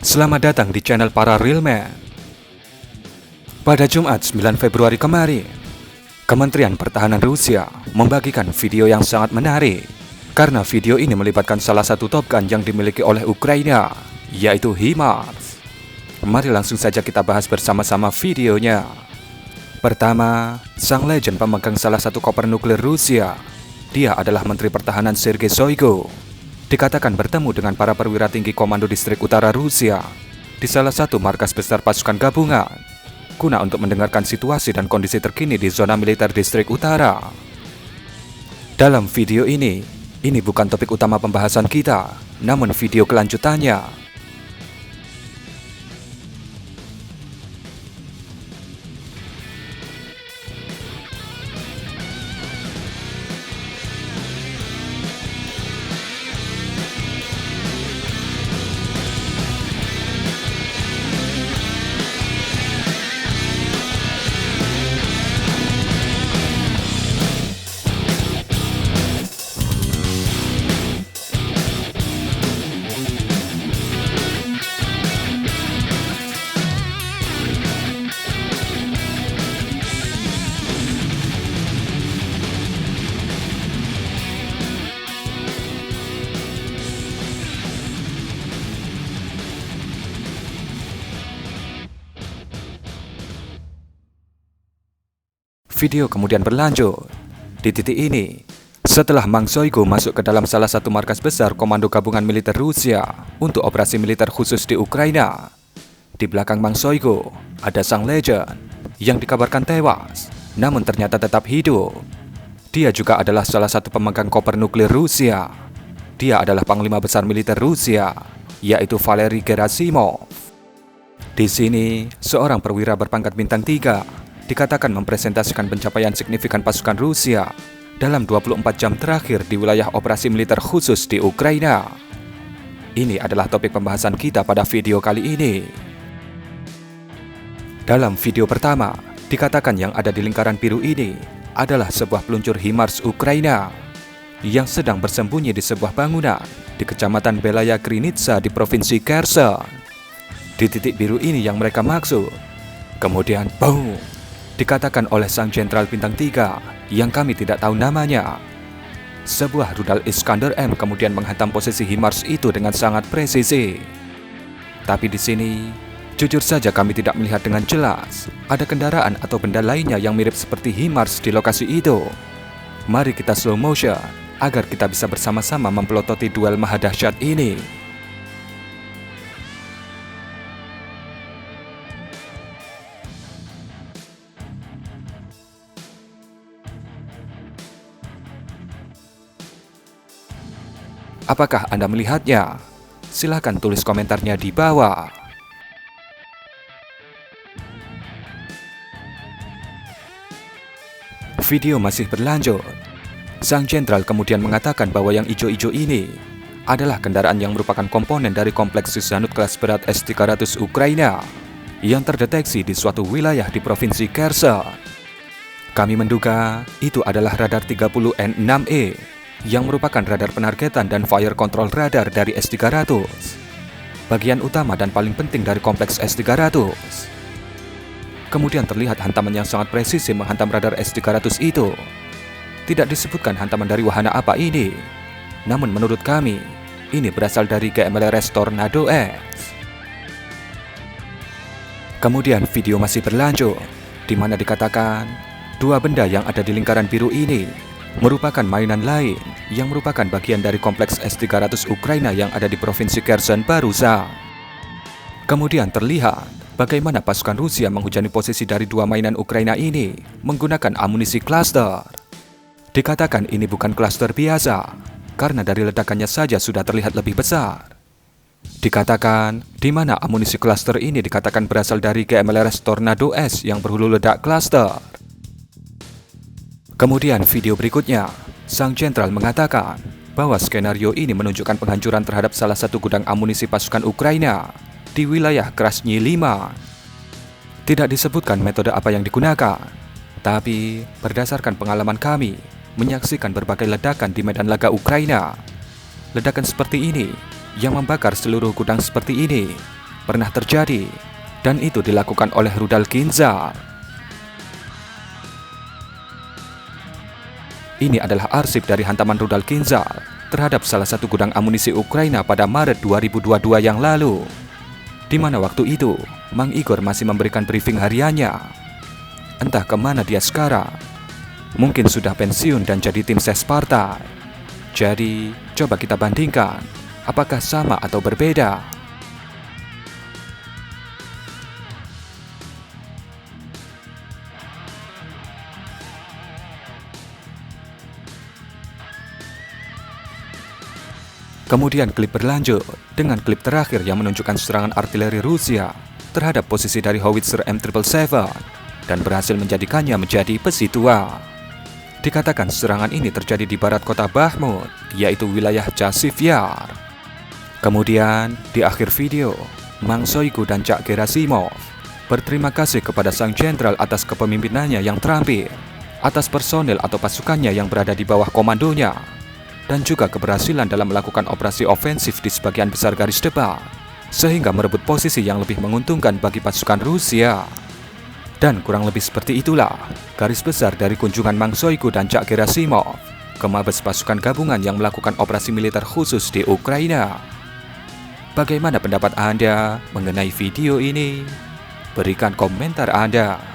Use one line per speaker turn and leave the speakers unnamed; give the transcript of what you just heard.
Selamat datang di channel Para Real Man. Pada Jumat 9 Februari kemarin, Kementerian Pertahanan Rusia membagikan video yang sangat menarik karena video ini melibatkan salah satu Top Gun yang dimiliki oleh Ukraina, yaitu HIMARS. Mari langsung saja kita bahas bersama-sama videonya. Pertama, sang legend pemegang salah satu koper nuklir Rusia. Dia adalah Menteri Pertahanan Sergei Shoigu. Dikatakan bertemu dengan para perwira tinggi Komando Distrik Utara Rusia di salah satu markas besar pasukan gabungan guna untuk mendengarkan situasi dan kondisi terkini di zona militer Distrik Utara. Dalam video ini bukan topik utama pembahasan kita, namun video kelanjutannya. Video kemudian berlanjut. Di titik ini, setelah Mang Shoigu masuk ke dalam salah satu markas besar Komando Gabungan Militer Rusia untuk operasi militer khusus di Ukraina, di belakang Mang Shoigu ada sang legend yang dikabarkan tewas, namun ternyata tetap hidup. Dia juga adalah salah satu pemegang koper nuklir Rusia. Dia adalah Panglima Besar Militer Rusia, yaitu Valery Gerasimov. Di sini, seorang perwira berpangkat bintang 3 dikatakan mempresentasikan pencapaian signifikan pasukan Rusia dalam 24 jam terakhir di wilayah operasi militer khusus di Ukraina. Ini adalah topik pembahasan kita pada video kali ini. Dalam video pertama, dikatakan yang ada di lingkaran biru ini adalah sebuah peluncur HIMARS Ukraina yang sedang bersembunyi di sebuah bangunan di Kecamatan Belaya Krynytsia di Provinsi Kherson. Di titik biru ini yang mereka maksud. Kemudian, boom! Dikatakan oleh sang jenderal bintang 3 yang kami tidak tahu namanya. Sebuah rudal Iskander M kemudian menghantam posisi HIMARS itu dengan sangat presisi. Tapi di sini, jujur saja kami tidak melihat dengan jelas ada kendaraan atau benda lainnya yang mirip seperti HIMARS di lokasi itu. Mari kita slow motion agar kita bisa bersama-sama mempelototi duel maha dahsyat ini. Apakah Anda melihatnya? Silahkan tulis komentarnya di bawah. Video masih berlanjut. Sang jenderal kemudian mengatakan bahwa yang ijo-ijo ini adalah kendaraan yang merupakan komponen dari kompleks Sishanut kelas berat S-300 Ukraina yang terdeteksi di suatu wilayah di Provinsi Kherson. Kami menduga itu adalah radar 30N6E yang merupakan radar penargetan dan fire control radar dari S-300, bagian utama dan paling penting dari kompleks S-300. Kemudian terlihat hantaman yang sangat presisi menghantam radar S-300 itu. Tidak disebutkan hantaman dari wahana apa ini, namun menurut kami, ini berasal dari GMLRS Tornado X. Kemudian video masih berlanjut, di mana dikatakan dua benda yang ada di lingkaran biru ini merupakan mainan lain yang merupakan bagian dari kompleks S-300 Ukraina yang ada di Provinsi Kherson barusan. Kemudian terlihat bagaimana pasukan Rusia menghujani posisi dari dua mainan Ukraina ini menggunakan amunisi cluster. Dikatakan ini bukan cluster biasa, karena dari ledakannya saja sudah terlihat lebih besar. Dikatakan di mana amunisi cluster ini dikatakan berasal dari GMLRS Tornado S yang berhulu ledak cluster. Kemudian video berikutnya, sang jenderal mengatakan bahwa skenario ini menunjukkan penghancuran terhadap salah satu gudang amunisi pasukan Ukraina di wilayah Krasny Liman. Tidak disebutkan metode apa yang digunakan, tapi berdasarkan pengalaman kami menyaksikan berbagai ledakan di medan laga Ukraina, ledakan seperti ini yang membakar seluruh gudang seperti ini pernah terjadi, dan itu dilakukan oleh rudal Kinzhal. Ini adalah arsip dari hantaman rudal Kinzhal terhadap salah satu gudang amunisi Ukraina pada Maret 2022 yang lalu, di mana waktu itu Mang Igor masih memberikan briefing hariannya. Entah kemana dia sekarang, mungkin sudah pensiun dan jadi tim ses partai. Jadi, coba kita bandingkan, apakah sama atau berbeda? Kemudian klip berlanjut dengan klip terakhir yang menunjukkan serangan artileri Rusia terhadap posisi dari howitzer M777 dan berhasil menjadikannya menjadi besi tua. Dikatakan serangan ini terjadi di barat kota Bakhmut, yaitu wilayah Chasiv Yar. Kemudian, di akhir video, Mang Shoigu dan Cak Gerasimov berterima kasih kepada sang jenderal atas kepemimpinannya yang terampil, atas personel atau pasukannya yang berada di bawah komandonya, dan juga keberhasilan dalam melakukan operasi ofensif di sebagian besar garis depan, sehingga merebut posisi yang lebih menguntungkan bagi pasukan Rusia. Dan kurang lebih seperti itulah garis besar dari kunjungan Mang Shoigu dan Cak Gerasimov ke mabes pasukan gabungan yang melakukan operasi militer khusus di Ukraina. Bagaimana pendapat Anda mengenai video ini? Berikan komentar Anda.